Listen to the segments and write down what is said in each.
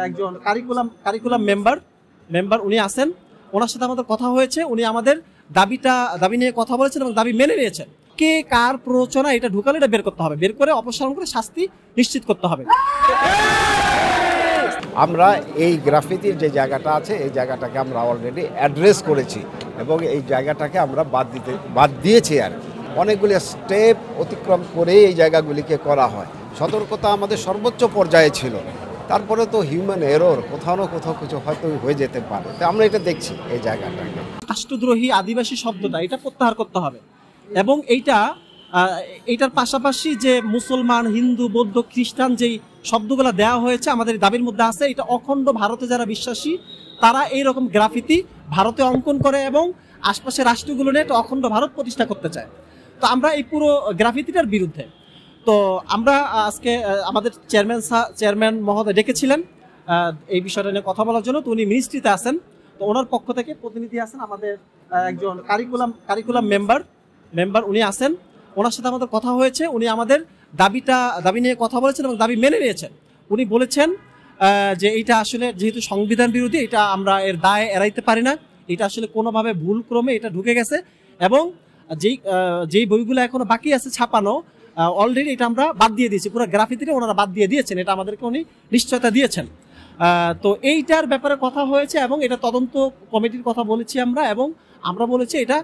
একজন curriculum member উনি আছেন। ওনার সাথে আমাদের কথা হয়েছে, উনি আমাদের দাবি নিয়ে কথা বলেছেন এবং দাবি মেনে নিয়েছেন। কে কার প্ররোচনা এটা ঢুকালে এটা বের করতে হবে, বের করে অপসারণ করে শাস্তি নিশ্চিত করতে হবে। আমরা এই গ্রাফিতির যে জায়গাটা আছে এই জায়গাটাকে আমরা অলরেডি অ্যাড্রেস করেছি এবং এই জায়গাটাকে আমরা বাদ দিয়েছি। আর অনেকগুলি স্টেপ অতিক্রম করে এই জায়গাগুলিকে করা হয়। সতর্কতা আমাদের সর্বোচ্চ পর্যায়ে ছিল, তারপরে তো হিউম্যান এরর কোথাও না কোথাও কিছু হয়তো হয়ে যেতে পারে। তো আমরা এটা দেখছি এই জায়গাটাকে। রাষ্ট্রদ্রোহী আদিবাসী শব্দটা এটা প্রত্যাহার করতে হবে এবং এইটার পাশাপাশি যে মুসলমান, হিন্দু, বৌদ্ধ, খ্রিস্টান যেই শব্দগুলো দেওয়া হয়েছে আমাদের দাবির মধ্যে আছে, এটা অখণ্ড ভারতে যারা বিশ্বাসী তারা এইরকম গ্রাফিতি ভারতে অঙ্কন করে এবং আশপাশের রাষ্ট্রগুলো নিয়ে একটা অখণ্ড ভারত প্রতিষ্ঠা করতে চায়। তো আমরা এই পুরো গ্রাফিতিটার বিরুদ্ধে। তো আমরা আজকে আমাদের চেয়ারম্যান মহোদয় ডেকেছিলেন এই বিষয়টা নিয়ে কথা বলার জন্য। তো উনি মিনিস্ট্রিতে আছেন, তো ওনার পক্ষ থেকে প্রতিনিধি আছেন আমাদের একজন কারিকুলাম মেম্বার উনি আছেন। ওনার সাথে আমাদের কথা হয়েছে, উনি আমাদের দাবি নিয়ে কথা বলেছেন এবং দাবি মেনে নিয়েছেন। উনি বলেছেন যে এইটা আসলে যেহেতু সংবিধান বিরোধী, এটা আমরা এর দায় এড়াইতে পারি না, এটা আসলে কোনোভাবে ভুল ক্রমে এটা ঢুকে গেছে এবং যেই বইগুলো এখনো বাকি আছে ছাপানো অলরেডি এটা আমরা বাদ দিয়ে দিয়েছি। পুরো গ্রাফিতিটা ওনারা বাদ দিয়ে দিয়েছেন, এটা আমাদেরকে উনি নিশ্চয়তা দিয়েছেন। তো এইটার ব্যাপারে কথা হয়েছে এবং এটা তদন্ত কমিটির কথা বলেছি আমরা, এবং আমরা বলেছি এটা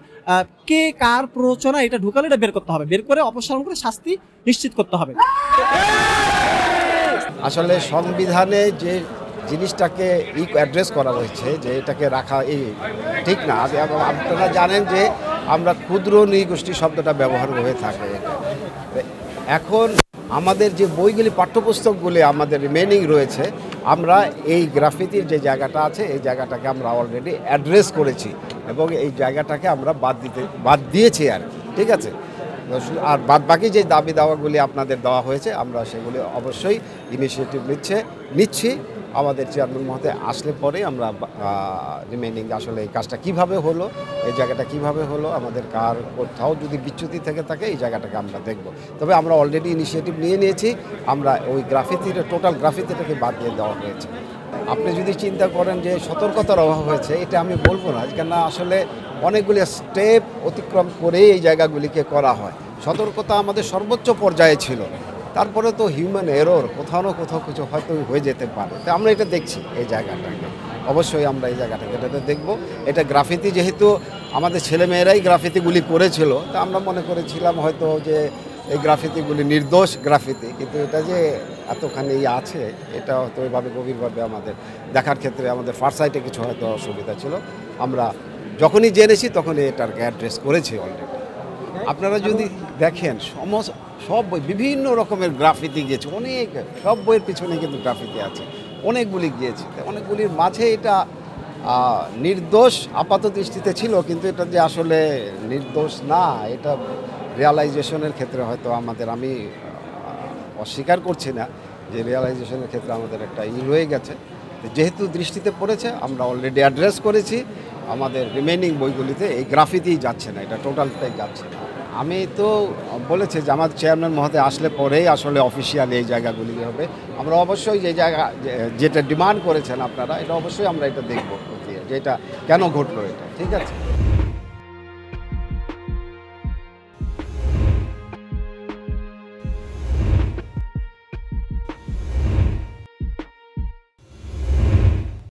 কে কার প্ররোচনা এটা ঢুকালে এটা বের করতে হবে, বের করে অপসারণ করে শাস্তি নিশ্চিত করতে হবে। আসলে সংবিধানে যে জিনিসটাকে অ্যাড্রেস করা হয়েছে যে এটাকে রাখা এই ঠিক না। আপনারা জানেন যে আমরা ক্ষুদ্র নৃগোষ্ঠী শব্দটা ব্যবহার হয়ে থাকে। এখন আমাদের যে বইগুলি, পাঠ্যপুস্তকগুলি আমাদের রিমেনিং রয়েছে, আমরা এই গ্রাফিতির যে জায়গাটা আছে এই জায়গাটাকে আমরা অলরেডি অ্যাড্রেস করেছি এবং এই জায়গাটাকে আমরা বাদ দিয়েছি। আর ঠিক আছে, আর বাকি যে দাবি দাওয়াগুলি আপনাদের দেওয়া হয়েছে আমরা সেগুলি অবশ্যই ইনিশিয়েটিভ নিচ্ছি। আমাদের চেয়ারম্যান মহোদয় আসলে পরে আমরা রিমেনিং আসলে এই কাজটা কিভাবে হলো, এই জায়গাটা কিভাবে হলো, আমাদের কার কোথাও যদি বিচ্যুতি থেকে থাকে এই জায়গাটাকে আমরা দেখব। তবে আমরা অলরেডি ইনিশিয়েটিভ নিয়েছি, আমরা ওই টোটাল গ্রাফিতিটাকে বাদ দিয়ে দেওয়া হয়েছে। আপনি যদি চিন্তা করেন যে সতর্কতার অভাব হয়েছে, এটা আমি বলবো না, কেন আসলে অনেকগুলি স্টেপ অতিক্রম করে এই জায়গাগুলিকে করা হয়। সতর্কতা আমাদের সর্বোচ্চ পর্যায়ে ছিল, তারপরে তো হিউম্যান এরর কোথাও না কোথাও কিছু হয়তো হয়ে যেতে পারে। তো আমরা এটা দেখছি এই জায়গাটাকে, অবশ্যই আমরা এই জায়গাটাকে এটাতে দেখব। এটা গ্রাফিতি যেহেতু আমাদের ছেলেমেয়েরাই গ্রাফিতিগুলি করেছিল, তা আমরা মনে করেছিলাম হয়তো যে এই গ্রাফিতিগুলি নির্দোষ গ্রাফিতি, কিন্তু এটা যে এতখানি আছে এটা হয়তো ওইভাবে গভীরভাবে আমাদের দেখার ক্ষেত্রে আমাদের ফারসাইটে কিছু হয়তো অসুবিধা ছিল। আমরা যখনই জেনেছি তখনই এটাকে অ্যাড্রেস করেছি অলরেডি। আপনারা যদি দেখেন সব বই বিভিন্ন রকমের গ্রাফিতি গিয়েছে, অনেক সব বইয়ের পিছনে কিন্তু গ্রাফিতি আছে, অনেকগুলি গিয়েছে। অনেকগুলির মাঝে এটা নির্দোষ আপাত দৃষ্টিতে ছিল, কিন্তু এটা যে আসলে নির্দোষ না এটা রিয়ালাইজেশনের ক্ষেত্রে হয়তো আমি অস্বীকার করছি না যে রিয়ালাইজেশনের ক্ষেত্রে আমাদের একটা রয়ে গেছে। যেহেতু দৃষ্টিতে পড়েছে আমরা অলরেডি অ্যাড্রেস করেছি। আমাদের রিমেনিং বইগুলিতে এই গ্রাফিতিই যাচ্ছে না, এটা টোটালটাই যাচ্ছে না। আমি তো বলেছি যে আমার চেয়ারম্যান মহোদয় আসলে পরেই আসলে অফিসিয়ালি এই জায়গাগুলি হবে। আমরা অবশ্যই যে জায়গা যেটা ডিমান্ড করেছেন আপনারা, এটা অবশ্যই আমরা এটা দেখব যে এটা কেন ঘটলো এটা, ঠিক আছে।